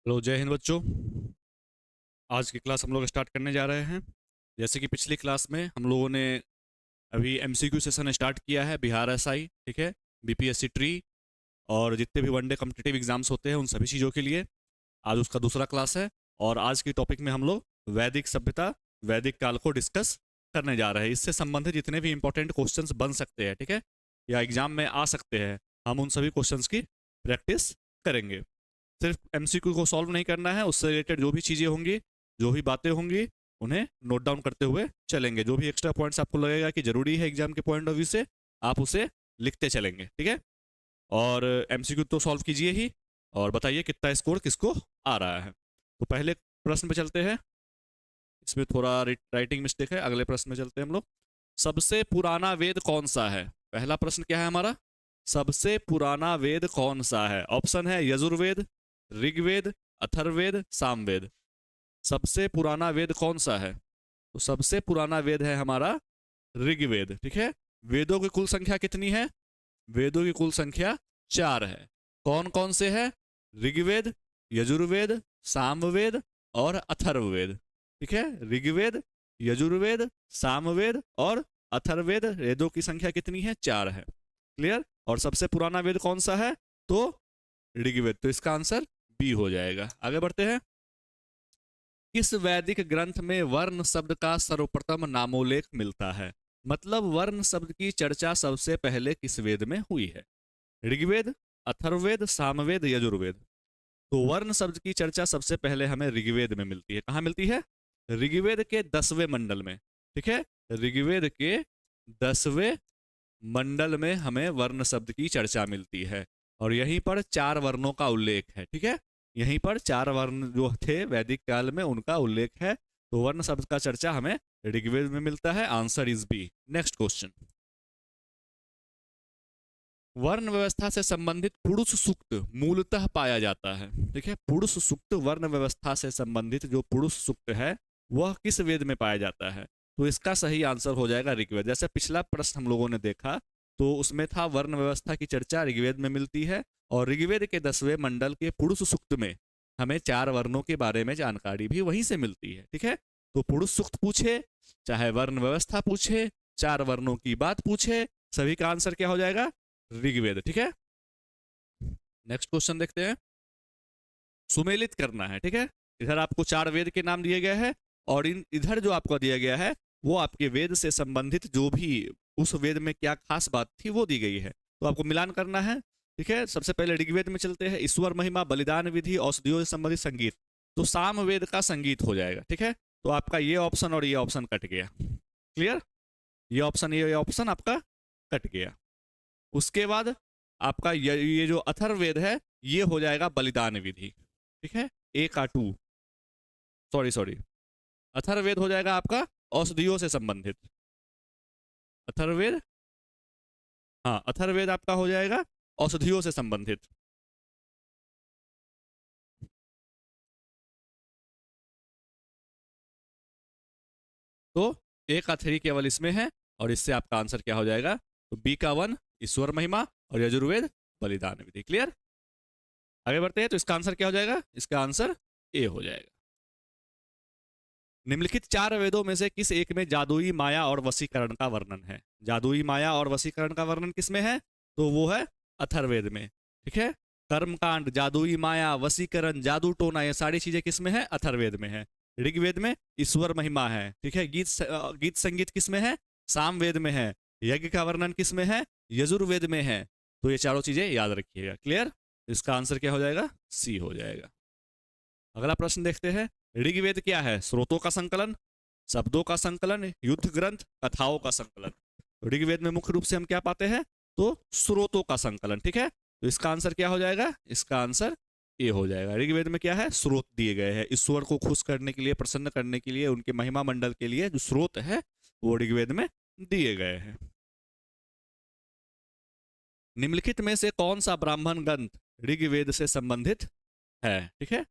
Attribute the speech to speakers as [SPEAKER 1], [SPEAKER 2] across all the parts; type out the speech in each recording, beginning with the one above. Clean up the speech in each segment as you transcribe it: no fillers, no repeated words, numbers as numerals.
[SPEAKER 1] Hello, जय हिंद बच्चों। आज की क्लास हम लोग स्टार्ट करने जा रहे हैं। जैसे कि पिछली क्लास में हम लोगों ने अभी एमसीक्यू सेशन स्टार्ट किया है, बिहार एसआई, ठीक है, बीपीएससी ट्री और जितने भी वनडे कॉम्पिटिटिव एग्जाम्स होते हैं उन सभी चीज़ों के लिए आज उसका दूसरा क्लास है। और आज की टॉपिक में हम लोग वैदिक सभ्यता, वैदिक काल को डिस्कस करने जा रहे हैं। इससे संबंधित जितने भी इंपॉर्टेंट क्वेश्चंस बन सकते हैं, ठीक है, या एग्जाम में आ सकते हैं, हम उन सभी क्वेश्चंस की प्रैक्टिस करेंगे। सिर्फ एमसीक्यू को सॉल्व नहीं करना है, उससे रिलेटेड जो भी चीज़ें होंगी, जो भी बातें होंगी, उन्हें नोट डाउन करते हुए चलेंगे। जो भी एक्स्ट्रा पॉइंट्स आपको लगेगा कि जरूरी है एग्जाम के पॉइंट ऑफ व्यू से, आप उसे लिखते चलेंगे, ठीक है। और एमसीक्यू तो सॉल्व कीजिए ही, और बताइए कितना स्कोर किसको आ रहा है। तो पहले प्रश्न पे चलते हैं। इसमें थोड़ा राइटिंग मिस्टेक है, अगले प्रश्न में चलते हैं हम लोग। सबसे पुराना वेद कौन सा है? पहला प्रश्न क्या है हमारा? सबसे पुराना वेद कौन सा है? ऑप्शन है यजुर्वेद, ऋग्वेद, अथर्ववेद, सामवेद। सबसे पुराना वेद कौन सा है? तो सबसे पुराना वेद है हमारा ऋग्वेद, ठीक है। वेदों की कुल संख्या कितनी है? वेदों की कुल संख्या 4 है। कौन कौन से है? ऋग्वेद, यजुर्वेद, सामवेद और अथर्ववेद, ठीक है। ऋग्वेद, यजुर्वेद, सामवेद और अथर्ववेद, वेदों की संख्या कितनी है? 4 है। क्लियर। और सबसे पुराना वेद कौन सा है? तो ऋग्वेद। तो इसका आंसर बी हो जाएगा। आगे बढ़ते हैं। किस वैदिक ग्रंथ में वर्ण शब्द का सर्वप्रथम नामोल्लेख मिलता है? मतलब वर्ण शब्द की चर्चा सबसे पहले किस वेद में हुई है? ऋग्वेद, अथर्ववेद, सामवेद, यजुर्वेद। तो वर्ण शब्द की चर्चा सबसे पहले हमें ऋग्वेद में मिलती है। कहाँ मिलती है? ऋग्वेद के 10वें मंडल में, ठीक है। ऋग्वेद के 10वें मंडल में हमें वर्ण शब्द की चर्चा मिलती है, और यहीं पर 4 वर्णों का उल्लेख है, ठीक है। यहीं पर 4 वर्ण जो थे वैदिक काल में, उनका उल्लेख है। तो वर्ण शब्द का चर्चा हमें ऋग्वेद में मिलता है। Answer is B. Next question. वर्ण व्यवस्था से संबंधित पुरुष सूक्त मूलतः पाया जाता है, ठीक है। पुरुष सूक्त, वर्ण व्यवस्था से संबंधित जो पुरुष सूक्त है वह किस वेद में पाया जाता है? तो इसका सही आंसर हो जाएगा ऋग्वेद। जैसे पिछला प्रश्न हम लोगों ने देखा, तो उसमें था वर्ण व्यवस्था की चर्चा ऋग्वेद में मिलती है, और ऋग्वेद के 10वें मंडल के पुरुष सूक्त में हमें 4 वर्णों के बारे में जानकारी भी वहीं से मिलती है, ठीक है। तो पुरुष सूक्त पूछे, चाहे वर्ण व्यवस्था पूछे, 4 वर्णों की बात पूछे, सभी का आंसर क्या हो जाएगा? ऋग्वेद, ठीक है। नेक्स्ट क्वेश्चन देखते हैं। सुमेलित करना है, ठीक है। इधर आपको 4 वेद के नाम दिए गए हैं, और इधर जो आपको दिया गया है वो आपके वेद से संबंधित जो भी उस वेद में क्या खास बात थी वो दी गई है। तो आपको मिलान करना है, ठीक है। सबसे पहले ऋग्वेद में चलते हैं। ईश्वर महिमा, बलिदान विधि, औषधियों से संबंधित संगीत। तो सामवेद का संगीत हो जाएगा, ठीक है। तो आपका ये ऑप्शन और ये ऑप्शन कट गया। क्लियर। ये ऑप्शन आपका कट गया। उसके बाद आपका ये जो अथर्ववेद है ये हो जाएगा बलिदान विधि, ठीक है। ए का 2, सॉरी सॉरी, अथर्ववेद हो जाएगा आपका औषधियों से संबंधित। अथर्ववेद, हाँ, अथर्ववेद आपका हो जाएगा औषधियों से संबंधित। तो ए का 3 केवल इसमें है, और इससे आपका आंसर क्या हो जाएगा? तो बी का 1 ईश्वर महिमा, और यजुर्वेद बलिदान विधि। क्लियर। आगे बढ़ते हैं। तो इसका आंसर क्या हो जाएगा? इसका आंसर ए हो जाएगा। निम्नलिखित 4 वेदों में से किस एक में जादुई माया और वशीकरण का वर्णन है? जादुई माया और वशीकरण का वर्णन किसमें है? तो वो है अथर्ववेद में, ठीक है। कर्मकांड, जादुई माया, वशीकरण, जादू टोना, ये सारी चीजें किसमें है? अथर्ववेद में है। ऋग्वेद में ईश्वर महिमा है, ठीक है। गीत संगीत किसमें है? सामवेद में है। यज्ञ का वर्णन किसमें है? यजुर्वेद में है। तो ये चारों चीजें याद रखिएगा। क्लियर। इसका आंसर क्या हो जाएगा? सी हो जाएगा। अगला प्रश्न देखते हैं। ऋग्वेद क्या है? स्रोतों का संकलन, शब्दों का संकलन, युद्ध ग्रंथ, कथाओं का संकलन। ऋग्वेद में मुख्य रूप से हम क्या पाते हैं? तो स्रोतों का संकलन, ठीक है। तो इसका आंसर क्या हो जाएगा? इसका आंसर ए हो जाएगा। ऋग्वेद में क्या है? स्रोत दिए गए हैं। ईश्वर को खुश करने के लिए, प्रसन्न करने के लिए, उनके महिमा मंडल के लिए जो स्रोत है वो ऋग्वेद में दिए गए हैं। निम्नलिखित में से कौन सा ब्राह्मण ग्रंथ ऋग्वेद से संबंधित है? ठीक है।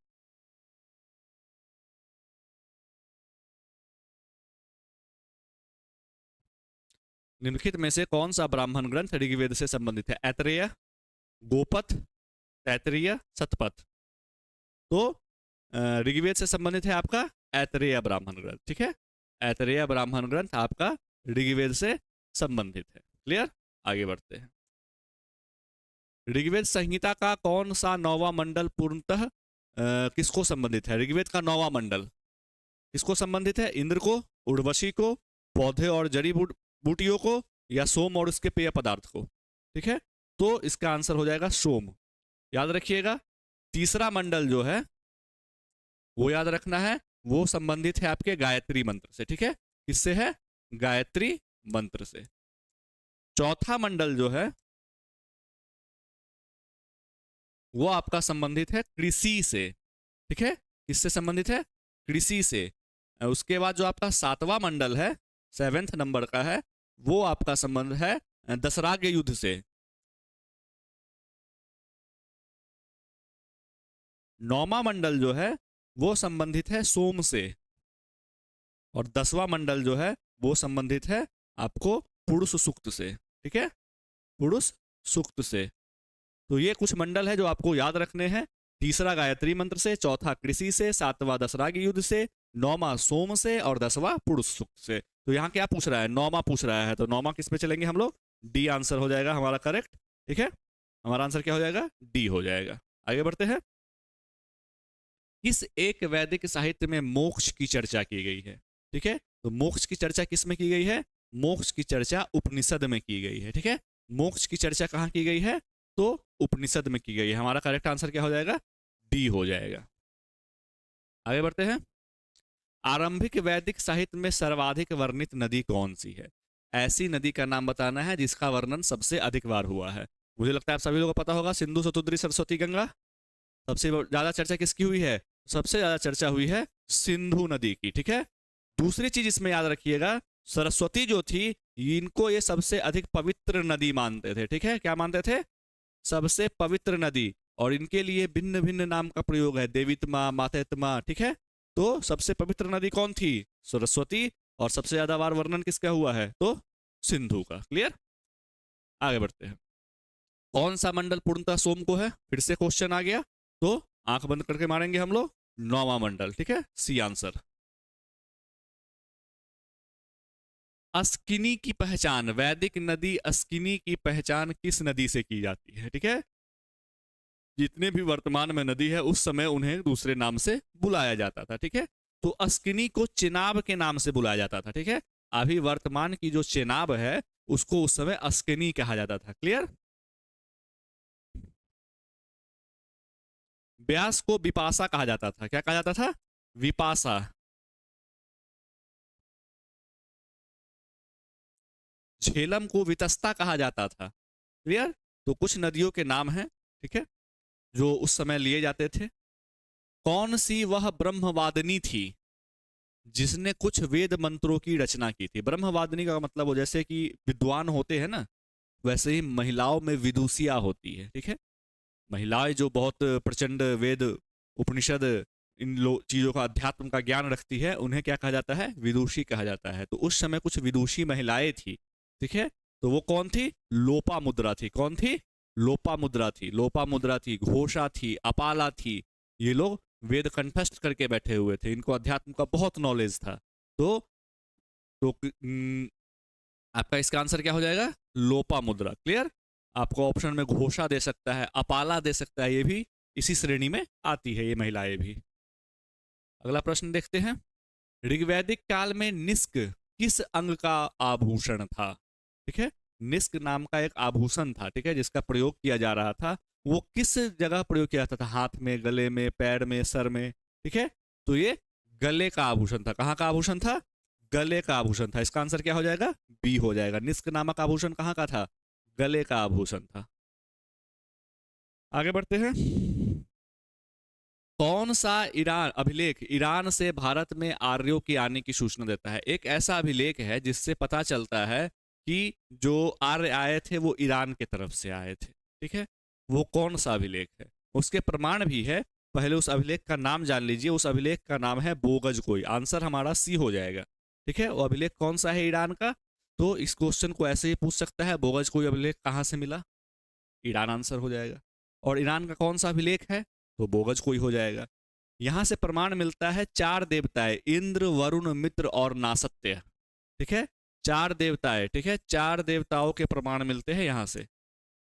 [SPEAKER 1] निम्नलिखित में से कौन सा ब्राह्मण ग्रंथ ऋग्वेद से संबंधित है? ऐतरेय, गोपथ, तैतरीय, शतपथ। तो ऋग्वेद से संबंधित है आपका ऐतरेय ब्राह्मण ग्रंथ, ठीक है। ऐतरेय ब्राह्मण ग्रंथ आपका ऋग्वेद से संबंधित है। क्लियर, आगे बढ़ते हैं। ऋग्वेद संहिता का कौन सा 9वां मंडल पूर्णतः किसको संबंधित है? ऋग्वेद का 9वां मंडल किसको संबंधित है? इंद्र को, उर्वशी को, पौधे और जड़ी बूटियों को, या सोम और उसके पेय पदार्थ को, ठीक है। तो इसका आंसर हो जाएगा सोम। याद रखिएगा, तीसरा मंडल जो है वो याद रखना है, वो संबंधित है आपके गायत्री मंत्र से, ठीक है। किससे है? गायत्री मंत्र से। चौथा मंडल जो है वो आपका संबंधित है कृषि से, ठीक है। किससे संबंधित है? कृषि से। उसके बाद जो आपका 7वां मंडल है, 7th नंबर का है, वो आपका संबंध है दशराग्य युद्ध से। 9वां मंडल जो है वो संबंधित है सोम से, और 10वां मंडल जो है वो संबंधित है आपको पुरुष सूक्त से, ठीक है, पुरुष सूक्त से। तो ये कुछ मंडल है जो आपको याद रखने हैं। तीसरा गायत्री मंत्र से, चौथा कृषि से, 7वां दशराग्य युद्ध से, 9वां सोम से, और 10वां पुरुष सूक्त से। तो यहाँ क्या पूछ रहा है? 9वां पूछ रहा है, तो 9वां किस पे चलेंगे हम लोग? डी आंसर हो जाएगा हमारा करेक्ट, ठीक है। हमारा आंसर क्या हो जाएगा? डी हो जाएगा। आगे बढ़ते हैं। किस एक वैदिक साहित्य में मोक्ष की चर्चा की गई है? ठीक है, तो मोक्ष की चर्चा किस में की गई है? मोक्ष की चर्चा उपनिषद में की गई है, ठीक है। मोक्ष की चर्चा कहाँ की गई है? तो उपनिषद में की गई है। हमारा करेक्ट आंसर क्या हो जाएगा? डी हो जाएगा। आगे बढ़ते हैं। आरंभिक वैदिक साहित्य में सर्वाधिक वर्णित नदी कौन सी है? ऐसी नदी का नाम बताना है जिसका वर्णन सबसे अधिक बार हुआ है। मुझे लगता है आप सभी लोगों को पता होगा, सिंधु, सतुद्री, सरस्वती, गंगा। सबसे ज्यादा चर्चा किसकी हुई है? सबसे ज्यादा चर्चा हुई है सिंधु नदी की, ठीक है। दूसरी चीज इसमें याद रखिएगा, सरस्वती जो थी, इनको ये सबसे अधिक पवित्र नदी मानते थे, ठीक है। क्या मानते थे? सबसे पवित्र नदी। और इनके लिए भिन्न भिन्न नाम का प्रयोग है, देवीतमा, मातेतमा, ठीक है। तो सबसे पवित्र नदी कौन थी? सरस्वती। और सबसे ज्यादा बार वर्णन किसका हुआ है? तो सिंधु का। क्लियर, आगे बढ़ते हैं। कौन सा मंडल पूर्णतः सोम को है? फिर से क्वेश्चन आ गया, तो आंख बंद करके मारेंगे हम लोग। 9वां मंडल, ठीक है, सी आंसर। अस्किनी की पहचान, वैदिक नदी अस्किनी की पहचान किस नदी से की जाती है? ठीक है, जितने भी वर्तमान में नदी है उस समय उन्हें दूसरे नाम से बुलाया जाता था, ठीक है। तो अस्किनी को चेनाब के नाम से बुलाया जाता था, ठीक है। अभी वर्तमान की जो चेनाब है उसको उस समय अस्किनी कहा जाता था। क्लियर। व्यास को विपाशा कहा जाता था। क्या कहा जाता था? विपाशा। झेलम को वितस्ता कहा जाता था। क्लियर। तो कुछ नदियों के नाम हैं, ठीक है, जो उस समय लिए जाते थे। कौन सी वह ब्रह्मवादिनी थी जिसने कुछ वेद मंत्रों की रचना की थी? ब्रह्मवादिनी का मतलब हो, जैसे कि विद्वान होते हैं ना, वैसे ही महिलाओं में विदुषिया होती है, ठीक है। महिलाएं जो बहुत प्रचंड वेद, उपनिषद, इन चीजों का, अध्यात्म का ज्ञान रखती है, उन्हें क्या कहा जाता है? विदुषी कहा जाता है। तो उस समय कुछ विदुषी महिलाएं थी, ठीक है। तो वो कौन थी? लोपा मुद्रा थी। कौन थी? लोपा मुद्रा थी। लोपा मुद्रा थी, घोषा थी, अपाला थी। ये लोग वेद कंठस्थ करके बैठे हुए थे, इनको अध्यात्म का बहुत नॉलेज था। तो आपका इसका आंसर क्या हो जाएगा? लोपा मुद्रा। क्लियर। आपको ऑप्शन में घोषा दे सकता है, अपाला दे सकता है, ये भी इसी श्रेणी में आती है, ये महिलाएं भी। अगला प्रश्न देखते हैं। ऋग्वैदिक काल में निष्क किस अंग का आभूषण था? ठीक है, निष्क नाम का एक आभूषण था, ठीक है, जिसका प्रयोग किया जा रहा था। वो किस जगह प्रयोग किया जाता था? हाथ में, गले में, पैर में, सर में, ठीक है। तो ये गले का आभूषण था। कहाँ का आभूषण था? गले का आभूषण था। इसका आंसर क्या हो जाएगा? बी हो जाएगा। निष्क नामक आभूषण कहाँ का था? गले का आभूषण था। आगे बढ़ते हैं। कौन सा ईरान अभिलेख ईरान से भारत में आर्यों के आने की सूचना देता है? एक ऐसा अभिलेख है जिससे पता चलता है कि जो आर्य आए थे वो ईरान के तरफ से आए थे, ठीक है। वो कौन सा अभिलेख है? उसके प्रमाण भी है। पहले उस अभिलेख का नाम जान लीजिए। उस अभिलेख का नाम है बोगज कोई। आंसर हमारा सी हो जाएगा, ठीक है। वो अभिलेख कौन सा है ईरान का? तो इस क्वेश्चन को ऐसे ही पूछ सकता है, बोगज कोई अभिलेख कहाँ से मिला? ईरान आंसर हो जाएगा। और ईरान का कौन सा अभिलेख है? तो बोगज कोई हो जाएगा। यहां से प्रमाण मिलता है 4 देवताएं, इंद्र, वरुण, मित्र और नासत्य। ठीक है, 4 देवताएं, ठीक है, 4 देवताओं के प्रमाण मिलते हैं यहां से।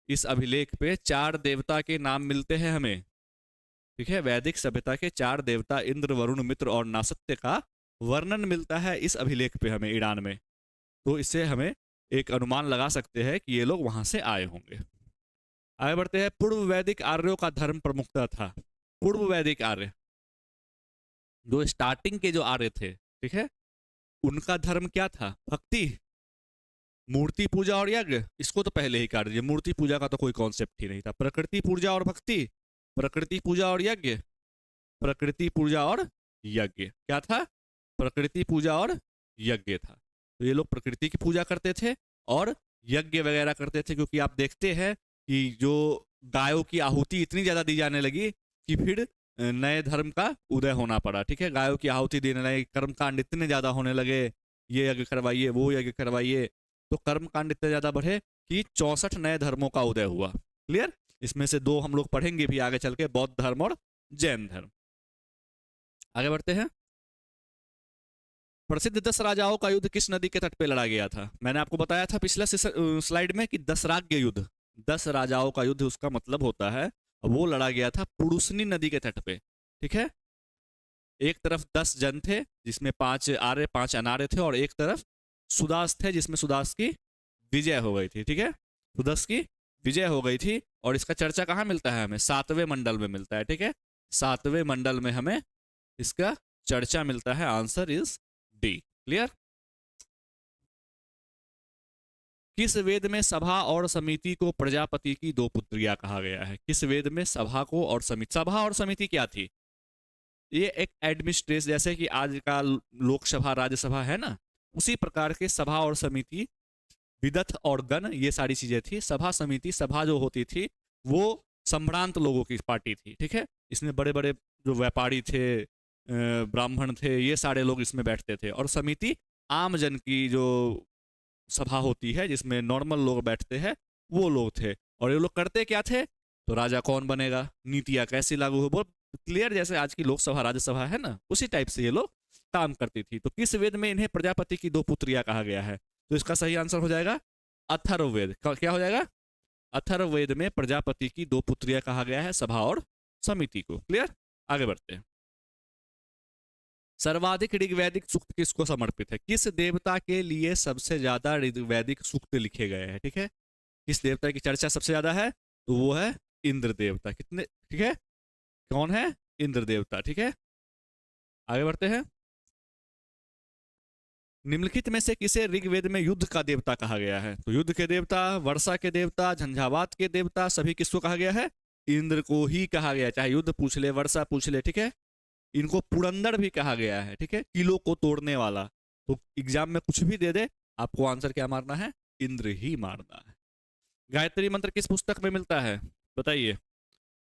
[SPEAKER 1] इस अभिलेख पे 4 देवता के नाम मिलते हैं हमें। ठीक है, वैदिक सभ्यता के 4 देवता इंद्र, वरुण, मित्र और नासत्य का वर्णन मिलता है इस अभिलेख पे हमें ईरान में। तो इससे हमें एक अनुमान लगा सकते हैं कि ये लोग वहां से आए होंगे। आगे बढ़ते हैं। पूर्व वैदिक आर्यों का धर्म प्रमुखता था। पूर्व वैदिक आर्य, जो स्टार्टिंग के जो आर्य थे, ठीक है, उनका धर्म क्या था? भक्ति, मूर्ति पूजा और यज्ञ। इसको तो पहले ही काट दिया, मूर्ति पूजा का तो कोई कॉन्सेप्ट ही नहीं था। प्रकृति पूजा और भक्ति, प्रकृति पूजा और यज्ञ, प्रकृति पूजा और यज्ञ। क्या था? प्रकृति पूजा और यज्ञ था। तो ये लोग प्रकृति की पूजा करते थे और यज्ञ वगैरह करते थे, क्योंकि आप देखते हैं कि जो गायों की आहुति इतनी ज्यादा दी जाने लगी कि फिर नए धर्म का उदय होना पड़ा। ठीक है, गायों की आहुति देने लगे, कर्मकांड इतने ज्यादा होने लगे, ये यज्ञ करवाइए, वो यज्ञ करवाइए, तो कर्मकांड इतने ज्यादा बढ़े कि 64 नए धर्मों का उदय हुआ। क्लियर? इसमें से 2 हम लोग पढ़ेंगे भी आगे चल के, बौद्ध धर्म और जैन धर्म। आगे बढ़ते हैं। प्रसिद्ध 10 राजाओं का युद्ध किस नदी के तट पे लड़ा गया था? मैंने आपको बताया था पिछला स्लाइड में कि 10 राज्य युद्ध, 10 राजाओं का युद्ध, उसका मतलब होता है वो लड़ा गया था पुरुषनी नदी के तट पे। ठीक है, एक तरफ 10 जन थे जिसमें 5 आर्य 5 अनार्य थे, और एक तरफ सुदास थे जिसमें सुदास की विजय हो गई थी। ठीक है, सुदास की विजय हो गई थी, और इसका चर्चा कहाँ मिलता है हमें? 7वें मंडल में मिलता है। ठीक है, 7वें मंडल में हमें इसका चर्चा मिलता है। Answer is D. क्लियर? किस वेद में सभा और समिति को प्रजापति की 2 पुत्रियां कहा गया है? किस वेद में सभा को और समिति, सभा और समिति क्या थी? ये एक एडमिनिस्ट्रेशन, जैसे कि आज का लोकसभा राज्यसभा है ना, उसी प्रकार के सभा और समिति, विदथ और गण, ये सारी चीजें थी। सभा समिति, सभा जो होती थी वो संभ्रांत लोगों की पार्टी थी। ठीक है, इसमें बड़े बड़े जो व्यापारी थे, ब्राह्मण थे, ये सारे लोग इसमें बैठते थे। और समिति आम जन की जो सभा होती है जिसमें नॉर्मल लोग बैठते हैं, वो लोग थे। और ये लोग करते क्या थे? तो राजा कौन बनेगा, नीतियां कैसी लागू हो, बहुत क्लियर, जैसे आज की लोकसभा राज्यसभा है ना, उसी टाइप से ये लोग काम करती थी। तो किस वेद में इन्हें प्रजापति की 2 पुत्रियां कहा गया है? तो इसका सही आंसर हो जाएगा अथर्ववेद। क्या हो जाएगा? अथर्ववेद में प्रजापति की 2 पुत्रियां कहा गया है, सभा और समिति को। क्लियर? आगे बढ़ते हैं। सर्वाधिक ऋग्वैदिक सूक्त किसको समर्पित है? किस देवता के लिए सबसे ज्यादा ऋग्वैदिक सूक्त लिखे गए हैं? ठीक है, किस देवता की चर्चा सबसे ज्यादा है? तो वो है इंद्र देवता। कितने? ठीक है, कौन है? इंद्र देवता। ठीक है, आगे बढ़ते हैं। निम्नलिखित में से किसे ऋग्वेद में युद्ध का देवता कहा गया है? तो युद्ध के देवता, वर्षा के देवता, झंझावात के देवता, सभी किसको कहा गया है? इंद्र को ही कहा गया। चाहे युद्ध पूछ ले, वर्षा पूछ ले, ठीक है। इनको पुरंदर भी कहा गया है। ठीक है, किलो को तोड़ने वाला। तो एग्जाम में कुछ भी दे दे, आपको आंसर क्या मारना है? इंद्र ही मारना है। गायत्री मंत्र किस पुस्तक में मिलता है? बताइए।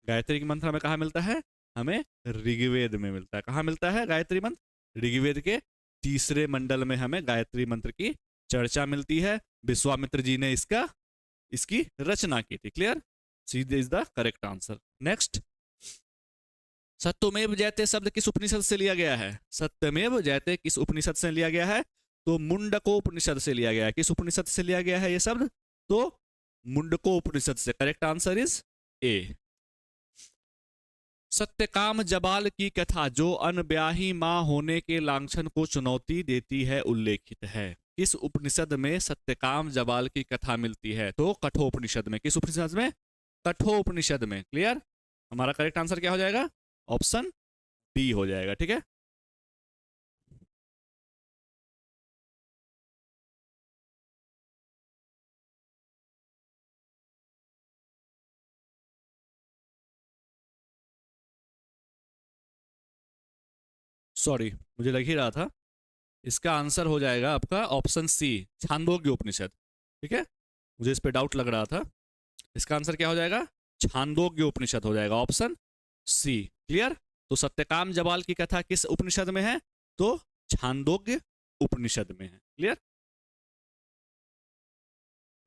[SPEAKER 1] गायत्री मंत्र हमें कहाँ मिलता है? हमें ऋग्वेद में मिलता है। कहाँ मिलता है गायत्री मंत्र? ऋग्वेद के 3रे मंडल में हमें गायत्री मंत्र की चर्चा मिलती है। विश्वामित्र जी ने इसकी रचना की थी। क्लियर? सीधे is the correct answer. Next, सत्यमेव जयते शब्द किस उपनिषद से लिया गया है? सत्यमेव जयते किस उपनिषद से लिया गया है? तो मुंडकोपनिषद से लिया गया है। किस उपनिषद से लिया गया है ये शब्द? तो मुंडकोपनिषद से। Correct answer is A. Satyakam Jabal की कथा जो अनब्याही मां होने के लांछन को चुनौती देती है उल्लेखित है। किस उपनिषद में सत्यकाम जबाल की कथा मिलती है? तो कठोपनिषद में। किस उपनिषद में? कठोपनिषद में। क्लियर? हमारा करेक्ट आंसर क्या हो जाएगा? ऑप्शन डी हो जाएगा। ठीक है, सॉरी मुझे लग ही रहा था। इसका आंसर हो जाएगा आपका ऑप्शन सी, छांदोग्य उपनिषद। ठीक है, मुझे इस पे डाउट लग रहा था। इसका आंसर क्या हो जाएगा? छांदोग्य उपनिषद हो जाएगा, ऑप्शन सी। क्लियर? तो सत्यकाम जबाल की कथा किस उपनिषद में है? तो छांदोग्य उपनिषद में है। क्लियर?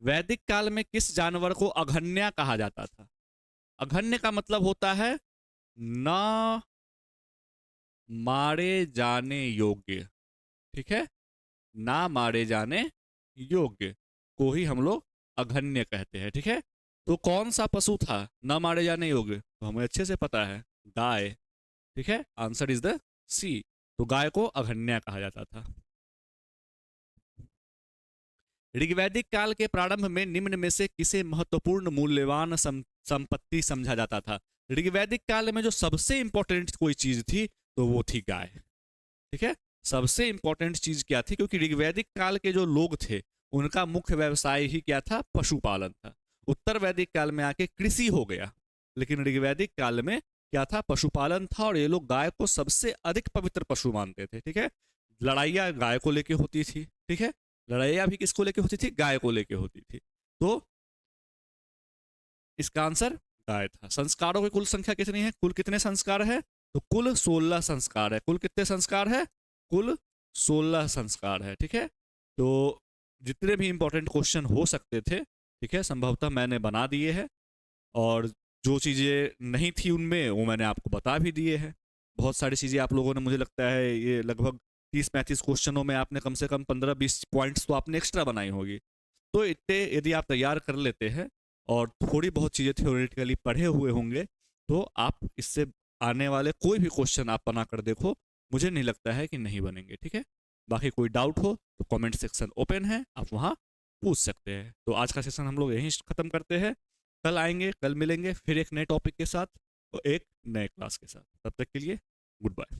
[SPEAKER 1] वैदिक काल में किस जानवर को अघन्या कहा जाता था? अघन्य का मतलब होता है न मारे जाने योग्य, ठीक है, ना मारे जाने योग्य को ही हम लोग अघन्य कहते हैं, ठीक है। तो कौन सा पशु था ना मारे जाने योग्य, तो हमें अच्छे से पता है, गाय, ठीक है, आंसर इज द सी। तो गाय को अघन्या कहा जाता था। ऋग्वैदिक काल के प्रारंभ में निम्न में से किसे महत्वपूर्ण मूल्यवान संपत्ति समझा जाता था। ऋग्वैदिक काल में जो सबसे इंपॉर्टेंट कोई चीज थी तो वो थी गाय, ठीक है। सबसे इंपॉर्टेंट चीज क्या थी, क्योंकि ऋग्वैदिक काल के जो लोग थे उनका मुख्य व्यवसाय ही क्या था, पशुपालन था। उत्तर वैदिक काल में आके कृषि हो गया, लेकिन ऋग्वैदिक काल में क्या था, पशुपालन था। और ये लोग गाय को सबसे अधिक पवित्र पशु मानते थे, ठीक है। लड़ाइयाँ गाय को लेके होती थी, ठीक है, लड़ाइयाँ भी किसको लेके होती थी, गाय को लेके होती थी। तो इसका आंसर गाय था। संस्कारों की कुल संख्या कितनी है, कुल कितने संस्कार है, तो कुल 16 संस्कार है। कुल कितने संस्कार है, कुल 16 संस्कार है, ठीक है। तो जितने भी इंपॉर्टेंट क्वेश्चन हो सकते थे, ठीक है, संभवतः मैंने बना दिए हैं। और जो चीज़ें नहीं थी उनमें वो मैंने आपको बता भी दिए हैं। बहुत सारी चीज़ें आप लोगों ने, मुझे लगता है ये लगभग 30-35 क्वेश्चनों में आपने कम से कम 15-20 पॉइंट्स तो आपने एक्स्ट्रा बनाई होगी। तो इतने यदि आप तैयार कर लेते हैं और थोड़ी बहुत चीज़ें थ्योरेटिकली पढ़े हुए होंगे, तो आप इससे आने वाले कोई भी क्वेश्चन आप बना कर देखो, मुझे नहीं लगता है कि नहीं बनेंगे, ठीक है। बाकी कोई डाउट हो तो कमेंट सेक्शन ओपन है, आप वहाँ पूछ सकते हैं। तो आज का सेशन हम लोग यहीं ख़त्म करते हैं। कल आएंगे, कल मिलेंगे फिर एक नए टॉपिक के साथ और एक नए क्लास के साथ। तब तक के लिए गुड बाय।